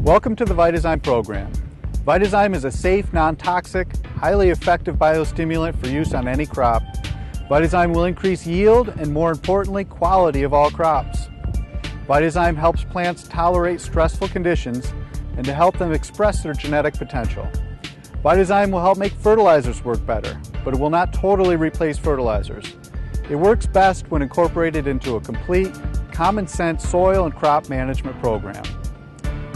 Welcome to the Vitazyme program. Vitazyme is a safe, non-toxic, highly effective biostimulant for use on any crop. Vitazyme will increase yield and, more importantly, quality of all crops. Vitazyme helps plants tolerate stressful conditions and to help them express their genetic potential. Vitazyme will help make fertilizers work better, but it will not totally replace fertilizers. It works best when incorporated into a complete, common-sense soil and crop management program.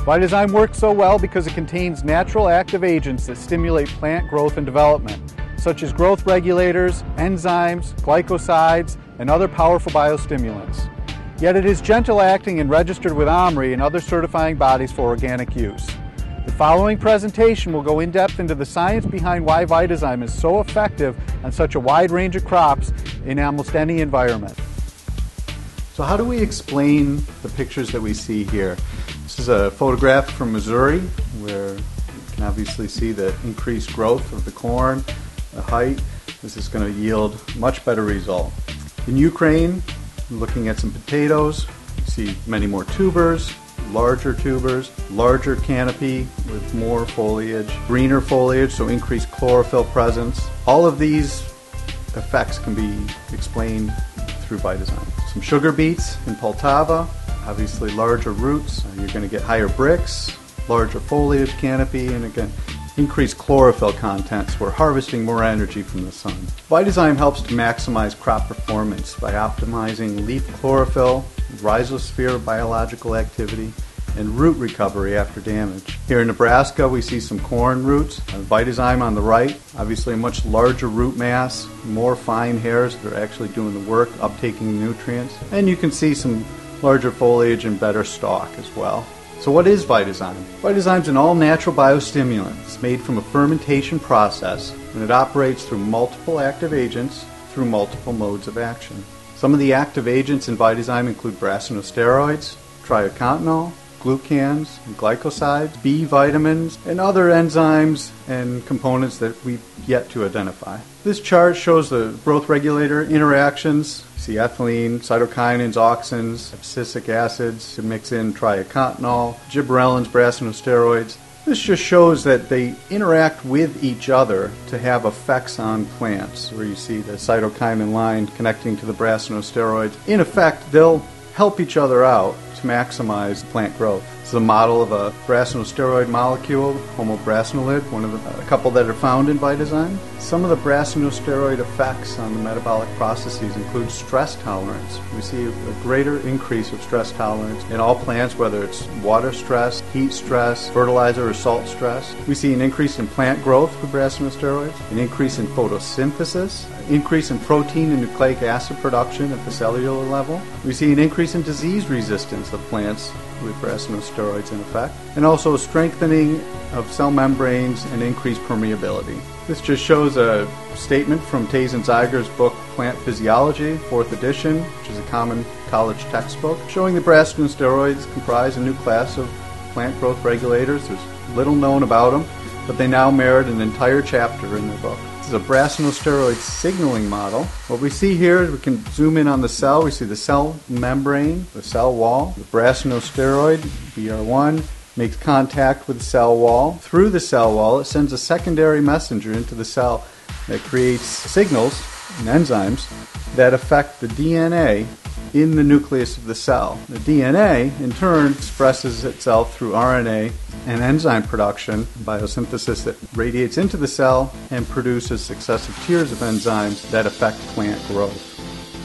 Vitazyme works so well because it contains natural active agents that stimulate plant growth and development, such as growth regulators, enzymes, glycosides, and other powerful biostimulants. Yet it is gentle acting and registered with OMRI and other certifying bodies for organic use. The following presentation will go in depth into the science behind why Vitazyme is so effective on such a wide range of crops in almost any environment. So how do we explain the pictures that we see here? This is a photograph from Missouri where you can obviously see the increased growth of the corn, the height. This is going to yield a much better result. In Ukraine, looking at some potatoes, you see many more tubers, larger canopy with more foliage, greener foliage, so increased chlorophyll presence. All of these effects can be explained through Vitazyme. Some sugar beets in Poltava, obviously larger roots. You're going to get higher bricks, larger foliage canopy, and again, increased chlorophyll content, so we're harvesting more energy from the sun. Vitazyme helps to maximize crop performance by optimizing leaf chlorophyll, rhizosphere biological activity, and root recovery after damage. Here in Nebraska, we see some corn roots. Vitazyme on the right, obviously a much larger root mass, more fine hairs that are actually doing the work, uptaking nutrients. And you can see some larger foliage and better stalk as well. So what is Vitazyme? Vitazyme is an all-natural biostimulant. It's made from a fermentation process, and it operates through multiple active agents through multiple modes of action. Some of the active agents in Vitazyme include brassinosteroids, triocontanol, glucans, and glycosides, B vitamins, and other enzymes and components that we've yet to identify. This chart shows the growth regulator interactions. You see ethylene, cytokinins, auxins, abscisic acids to mix in triocontanol, gibberellins, brassinosteroids. This just shows that they interact with each other to have effects on plants, where you see the cytokinin line connecting to the brassinosteroids. In effect, they'll help each other out to maximize plant growth. This is a model of a brassinosteroid molecule, homobrassinolid, one of a couple that are found in Vitazyme. Some of the brassinosteroid effects on the metabolic processes include stress tolerance. We see a greater increase of stress tolerance in all plants, whether it's water stress, heat stress, fertilizer or salt stress. We see an increase in plant growth with brassinosteroids, an increase in photosynthesis, increase in protein and nucleic acid production at the cellular level. We see an increase in disease resistance of plants with brassinosteroids in effect, and also a strengthening of cell membranes and increased permeability. This just shows a statement from Tays and Zeiger's book Plant Physiology, 4th edition, which is a common college textbook, showing the brassinosteroids comprise a new class of plant growth regulators. There's little known about them, but they now merit an entire chapter in their book. This is a brassinosteroid signaling model. What we see here is we can zoom in on the cell. We see the cell membrane, the cell wall. The brassinosteroid, BR1, makes contact with the cell wall. Through the cell wall, it sends a secondary messenger into the cell that creates signals and enzymes that affect the DNA in the nucleus of the cell. The DNA, in turn, expresses itself through RNA and enzyme production, biosynthesis that radiates into the cell and produces successive tiers of enzymes that affect plant growth.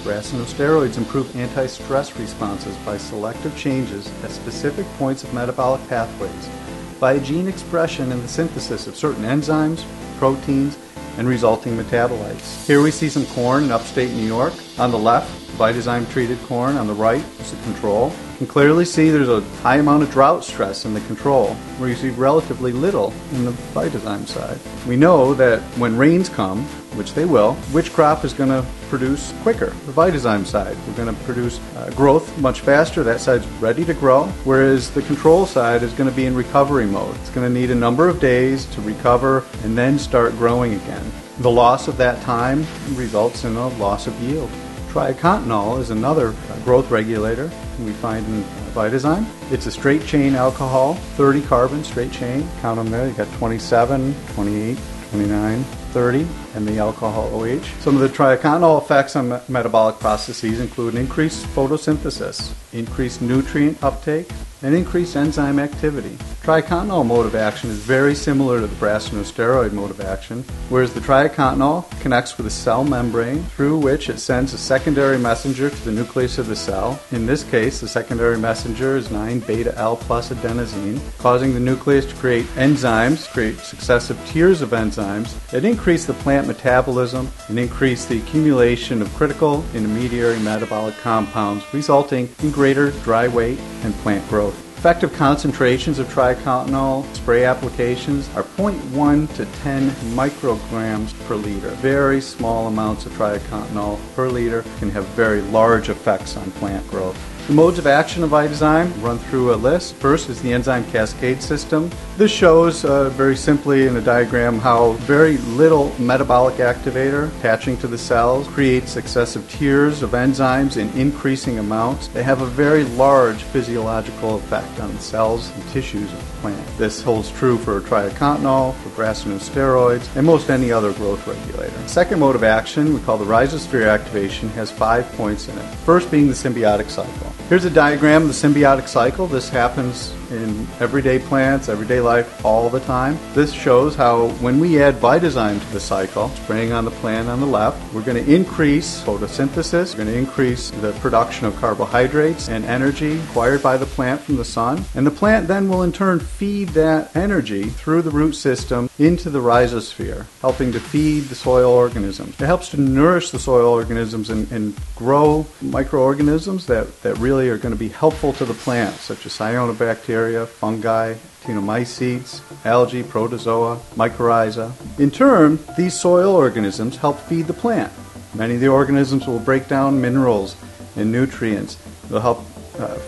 Brassinosteroids improve anti-stress responses by selective changes at specific points of metabolic pathways, by gene expression and the synthesis of certain enzymes, proteins, and resulting metabolites. Here we see some corn in upstate New York. On the left, Vitazyme-treated corn. On the right is the control. You can clearly see there's a high amount of drought stress in the control, where you see relatively little in the Vitazyme side. We know that when rains come, which they will, which crop is going to produce quicker? The Vitazyme side. We're going to produce growth much faster. That side's ready to grow, whereas the control side is going to be in recovery mode. It's going to need a number of days to recover and then start growing again. The loss of that time results in a loss of yield. Triacontanol is another growth regulator we find in Vitazyme. It's a straight chain alcohol, 30 carbon straight chain. Count them there. You got 27, 28, 29, 30, and the alcohol OH. Some of the triacontanol effects on metabolic processes include increased photosynthesis, increased nutrient uptake, and increased enzyme activity. Triacontanol mode of action is very similar to the steroid mode of action, whereas the triacontanol connects with a cell membrane through which it sends a secondary messenger to the nucleus of the cell. In this case, the secondary messenger is 9-beta-L plus adenosine, causing the nucleus to create enzymes, create successive tiers of enzymes that increase the plant metabolism and increase the accumulation of critical intermediary metabolic compounds, resulting in greater dry weight and plant growth. Effective concentrations of triacontanol spray applications are 0.1 to 10 micrograms per liter. Very small amounts of triacontanol per liter can have very large effects on plant growth. The modes of action of Vitazyme run through a list. First is the enzyme cascade system. This shows very simply in a diagram how very little metabolic activator attaching to the cells creates successive tiers of enzymes in increasing amounts. They have a very large physiological effect on the cells and tissues of the plant. This holds true for triacontanol, for steroids, and most any other growth regulator. The second mode of action, we call the rhizosphere activation, has 5 points in it. First being the symbiotic cycle. Here's a diagram of the symbiotic cycle. This happens in everyday plants, everyday life, all the time. This shows how when we add Vitazyme to the cycle, spraying on the plant on the left, we're going to increase photosynthesis, we're going to increase the production of carbohydrates and energy acquired by the plant from the sun, and the plant then will in turn feed that energy through the root system into the rhizosphere, helping to feed the soil organisms. It helps to nourish the soil organisms and grow microorganisms that really are going to be helpful to the plant, such as cyanobacteria, fungi, actinomycetes, algae, protozoa, mycorrhiza. In turn, these soil organisms help feed the plant. Many of the organisms will break down minerals and nutrients. They'll help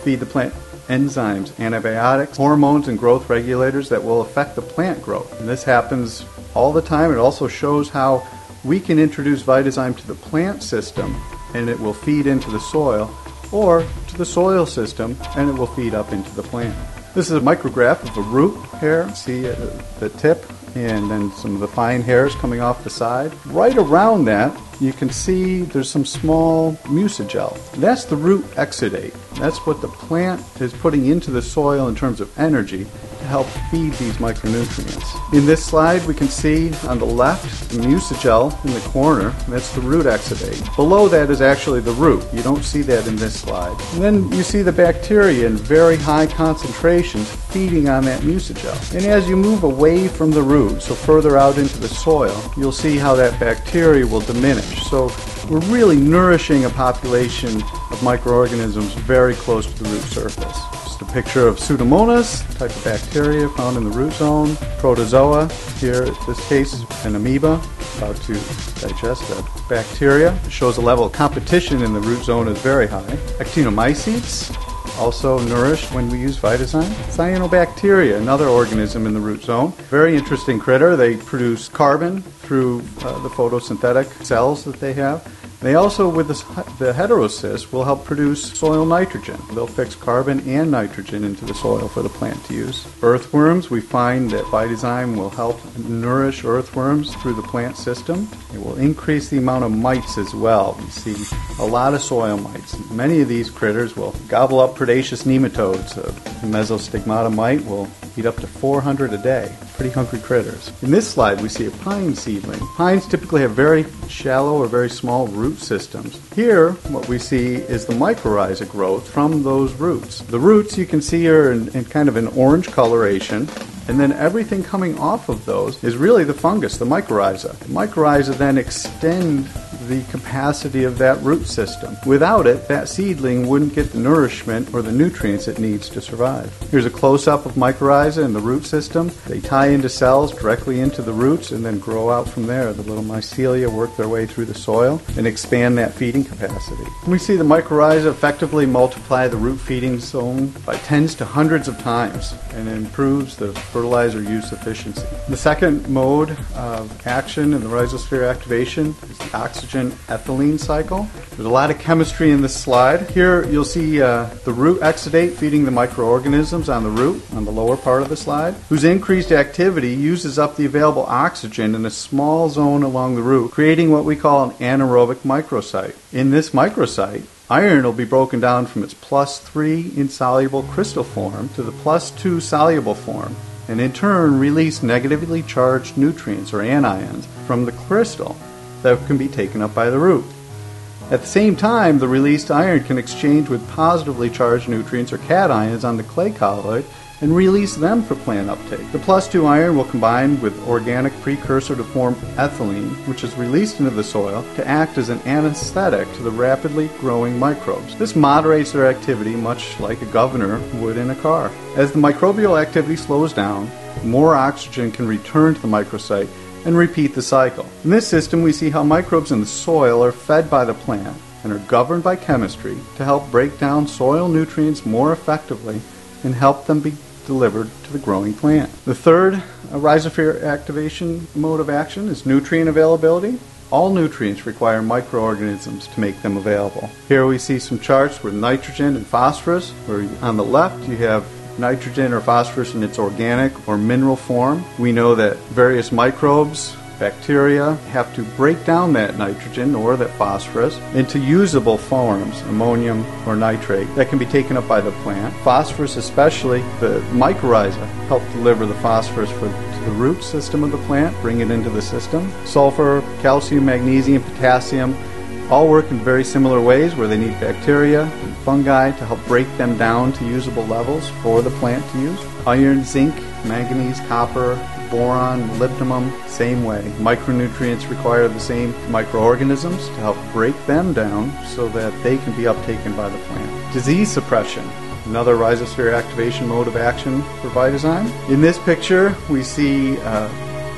feed the plant enzymes, antibiotics, hormones, and growth regulators that will affect the plant growth. And this happens all the time. It also shows how we can introduce Vitazyme to the plant system and it will feed into the soil, or to the soil system and it will feed up into the plant. This is a micrograph of a root hair. See the tip and then some of the fine hairs coming off the side. Right around that, you can see there's some small mucigel. That's the root exudate. That's what the plant is putting into the soil in terms of energy to help feed these micronutrients. In this slide, we can see on the left the mucigel in the corner. That's the root exudate. Below that is actually the root. You don't see that in this slide. And then you see the bacteria in very high concentrations feeding on that mucigel. And as you move away from the root, so further out into the soil, you'll see how that bacteria will diminish. So we're really nourishing a population of microorganisms very close to the root surface. Just a picture of Pseudomonas, type of bacteria found in the root zone. Protozoa, here in this case an amoeba, about to digest a bacteria. It shows the level of competition in the root zone is very high. Actinomycetes, also nourished when we use Vitazyme. Cyanobacteria, another organism in the root zone. Very interesting critter. They produce carbon through the photosynthetic cells that they have. They also, with the heterocyst, will help produce soil nitrogen. They'll fix carbon and nitrogen into the soil for the plant to use. Earthworms, we find that Vitazyme will help nourish earthworms through the plant system. It will increase the amount of mites as well. We see a lot of soil mites. Many of these critters will gobble up predaceous nematodes. A mesostigmata mite will eat up to 400 a day. Pretty hungry critters. In this slide, we see a pine seedling. Pines typically have very shallow or very small root systems. Here, what we see is the mycorrhiza growth from those roots. The roots, you can see, are in kind of an orange coloration, and then everything coming off of those is really the fungus, the mycorrhiza. The mycorrhiza then extend the capacity of that root system. Without it, that seedling wouldn't get the nourishment or the nutrients it needs to survive. Here's a close-up of mycorrhiza in the root system. They tie into cells directly into the roots and then grow out from there. The little mycelia work their way through the soil and expand that feeding capacity. We see the mycorrhiza effectively multiply the root feeding zone by tens to hundreds of times, and it improves the fertilizer use efficiency. The second mode of action in the rhizosphere activation is the oxygen nitrogen-ethylene cycle. There's a lot of chemistry in this slide. Here you'll see the root exudate feeding the microorganisms on the root, on the lower part of the slide, whose increased activity uses up the available oxygen in a small zone along the root, creating what we call an anaerobic microsite. In this microsite, iron will be broken down from its +3 insoluble crystal form to the +2 soluble form, and in turn release negatively charged nutrients or anions from the crystal that can be taken up by the root. At the same time, the released iron can exchange with positively charged nutrients or cations on the clay colloid and release them for plant uptake. The +2 iron will combine with organic precursor to form ethylene, which is released into the soil to act as an anesthetic to the rapidly growing microbes. This moderates their activity much like a governor would in a car. As the microbial activity slows down, more oxygen can return to the microsite and repeat the cycle. In this system, we see how microbes in the soil are fed by the plant and are governed by chemistry to help break down soil nutrients more effectively and help them be delivered to the growing plant. The third rhizosphere activation mode of action is nutrient availability. All nutrients require microorganisms to make them available. Here we see some charts with nitrogen and phosphorus, where on the left you have nitrogen or phosphorus in its organic or mineral form. We know that various microbes, bacteria, have to break down that nitrogen or that phosphorus into usable forms, ammonium or nitrate, that can be taken up by the plant. Phosphorus, especially the mycorrhiza, help deliver the phosphorus to the root system of the plant, bring it into the system. Sulfur, calcium, magnesium, potassium all work in very similar ways, where they need bacteria and fungi to help break them down to usable levels for the plant to use. Iron, zinc, manganese, copper, boron, molybdenum, same way. Micronutrients require the same microorganisms to help break them down so that they can be uptaken by the plant. Disease suppression, another rhizosphere activation mode of action for Vitazyme. In this picture, we see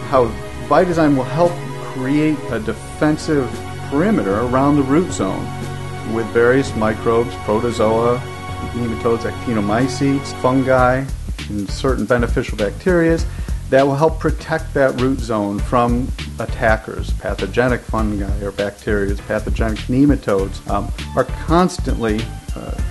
how Vitazyme will help create a defensive perimeter around the root zone with various microbes, protozoa, nematodes, actinomycetes, fungi, and certain beneficial bacteria that will help protect that root zone from attackers. Pathogenic fungi or bacteria, pathogenic nematodes are constantly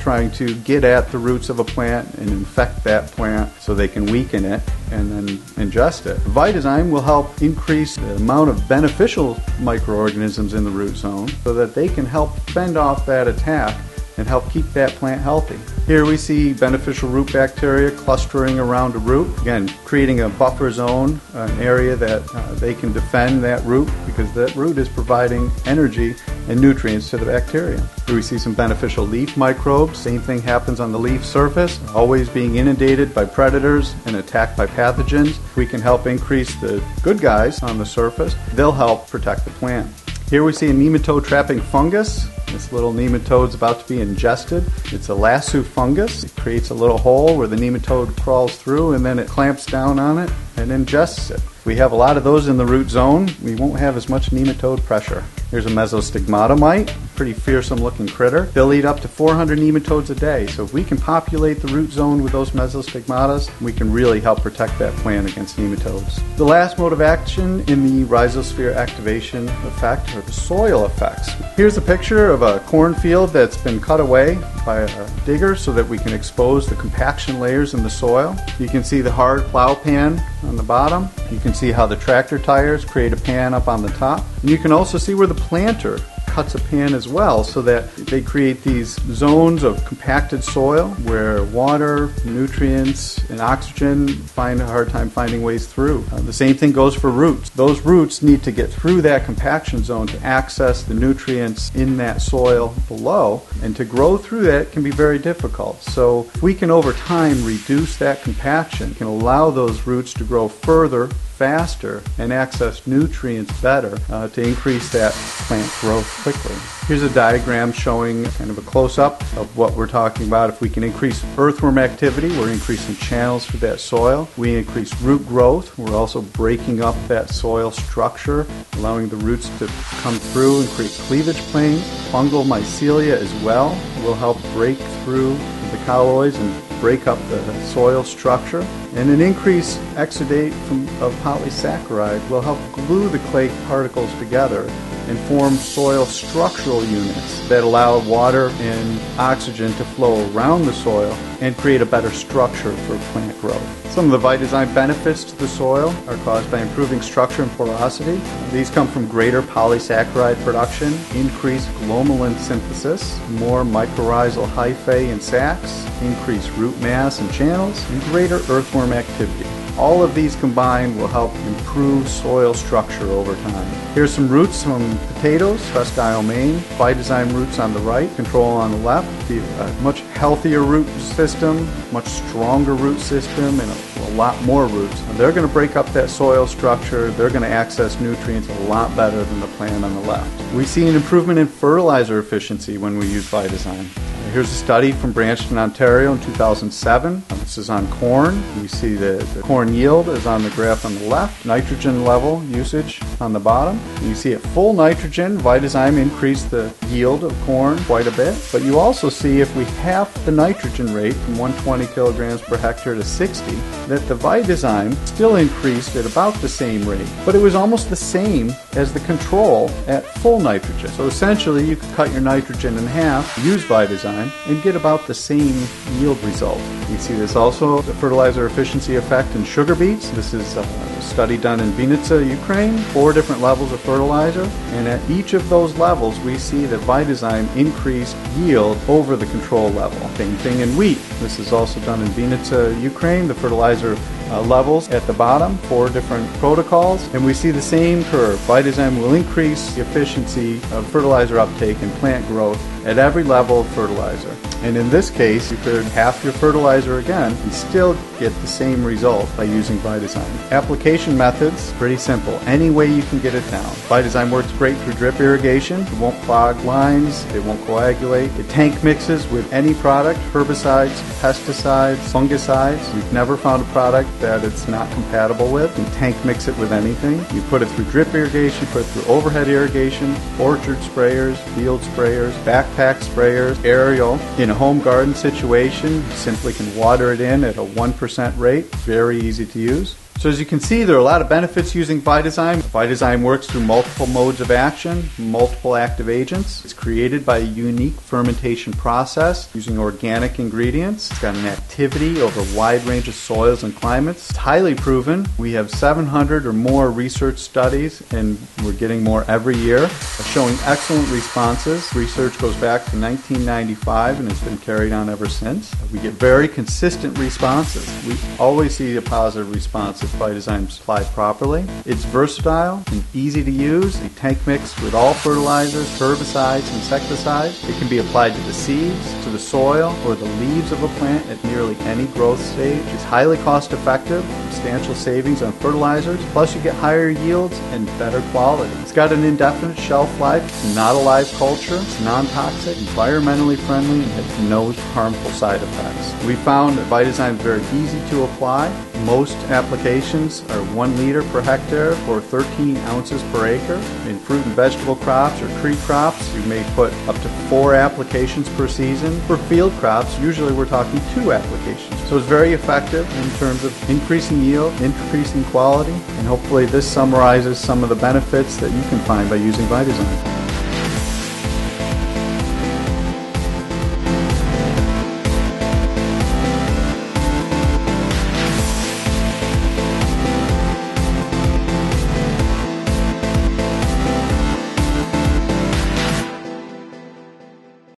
trying to get at the roots of a plant and infect that plant so they can weaken it and then ingest it. Vitazyme will help increase the amount of beneficial microorganisms in the root zone so that they can help fend off that attack and help keep that plant healthy. Here we see beneficial root bacteria clustering around a root, again creating a buffer zone, an area that they can defend that root, because that root is providing energy and nutrients to the bacteria. Here we see some beneficial leaf microbes. Same thing happens on the leaf surface, always being inundated by predators and attacked by pathogens. We can help increase the good guys on the surface. They'll help protect the plant. Here we see a nematode trapping fungus. This little nematode's about to be ingested. It's a lasso fungus. It creates a little hole where the nematode crawls through, and then it clamps down on it and ingests it. If we have a lot of those in the root zone, we won't have as much nematode pressure. Here's a mesostigmata mite, pretty fearsome looking critter. They'll eat up to 400 nematodes a day, so if we can populate the root zone with those mesostigmatas, we can really help protect that plant against nematodes. The last mode of action in the rhizosphere activation effect are the soil effects. Here's a picture of a cornfield that's been cut away by a digger so that we can expose the compaction layers in the soil. You can see the hard plow pan on the bottom. You can see how the tractor tires create a pan up on the top. And you can also see where the planter cuts a pan as well, so that they create these zones of compacted soil where water, nutrients, and oxygen find a hard time finding ways through. The same thing goes for roots. Those roots need to get through that compaction zone to access the nutrients in that soil below, and to grow through that can be very difficult. So if we can over time reduce that compaction, can allow those roots to grow further, faster, and access nutrients better to increase that plant growth quickly. Here's a diagram showing kind of a close-up of what we're talking about. If we can increase earthworm activity, we're increasing channels for that soil. We increase root growth. We're also breaking up that soil structure, allowing the roots to come through and create cleavage planes. Fungal mycelia as well will help break through the colloids and break up the soil structure. And an increased exudate of polysaccharide will help glue the clay particles together and form soil structural units that allow water and oxygen to flow around the soil and create a better structure for plant growth. Some of the Vitazyme benefits to the soil are caused by improving structure and porosity. These come from greater polysaccharide production, increased glomalin synthesis, more mycorrhizal hyphae and sacs, increased root mass and channels, and greater earthworm activity. All of these combined will help improve soil structure over time. Here's some roots from potatoes, Presque Isle, Maine. Vitazyme roots on the right, control on the left. A much healthier root system, much stronger root system, and a lot more roots. And they're going to break up that soil structure. They're going to access nutrients a lot better than the plant on the left. We see an improvement in fertilizer efficiency when we use Vitazyme. Here's a study from Brampton, Ontario in 2007. This is on corn. You see the corn yield is on the graph on the left, nitrogen level usage on the bottom. You see at full nitrogen, Vitazyme increased the yield of corn quite a bit. But you also see if we half the nitrogen rate from 120 kilograms per hectare to 60, that the Vitazyme still increased at about the same rate. But it was almost the same as the control at full nitrogen. So essentially you could cut your nitrogen in half, use Vitazyme, and get about the same yield result. You see this also, the fertilizer efficiency effect in sugar beets. This is a study done in Vitazyme, Ukraine, 4 different levels of fertilizer, and at each of those levels we see that Vitazyme increased yield over the control level. Same thing in wheat. This is also done in Vitazyme, Ukraine, the fertilizer levels at the bottom, 4 different protocols, and we see the same curve. Vitazyme will increase the efficiency of fertilizer uptake and plant growth at every level of fertilizer. And in this case, you could half your fertilizer again and still get the same result by using Vitazyme. Application methods, pretty simple. Any way you can get it down. Vitazyme works great through drip irrigation. It won't clog lines. It won't coagulate. It tank mixes with any product, herbicides, pesticides, fungicides. We've never found a product that it's not compatible with. You can tank mix it with anything. You put it through drip irrigation, put it through overhead irrigation, orchard sprayers, field sprayers, backpack sprayers, aerial. In a home garden situation, you simply can water it in at a 1% rate. Very easy to use. So as you can see, there are a lot of benefits using Vitazyme. Vitazyme works through multiple modes of action, multiple active agents. It's created by a unique fermentation process using organic ingredients. It's got an activity over a wide range of soils and climates. It's highly proven. We have 700 or more research studies, and we're getting more every year, showing excellent responses. Research goes back to 1995 and it's been carried on ever since. We get very consistent responses. We always see a positive response if Vitazyme is applied properly. It's versatile and easy to use. A tank mix with all fertilizers, herbicides, insecticides. It can be applied to the seeds, to the soil, or the leaves of a plant at nearly any growth stage. It's highly cost effective, substantial savings on fertilizers, plus you get higher yields and better quality. It's got an indefinite shelf life. It's not a live culture. It's non-toxic, environmentally friendly, and has no harmful side effects. We found that Vitazyme is very easy to apply. Most applications are 1 liter per hectare or 13 ounces per acre. In fruit and vegetable crops or tree crops, you may put up to 4 applications per season. For field crops, usually we're talking 2 applications. So it's very effective in terms of increasing yield, increasing quality, and hopefully this summarizes some of the benefits that you can find by using Vitazyme.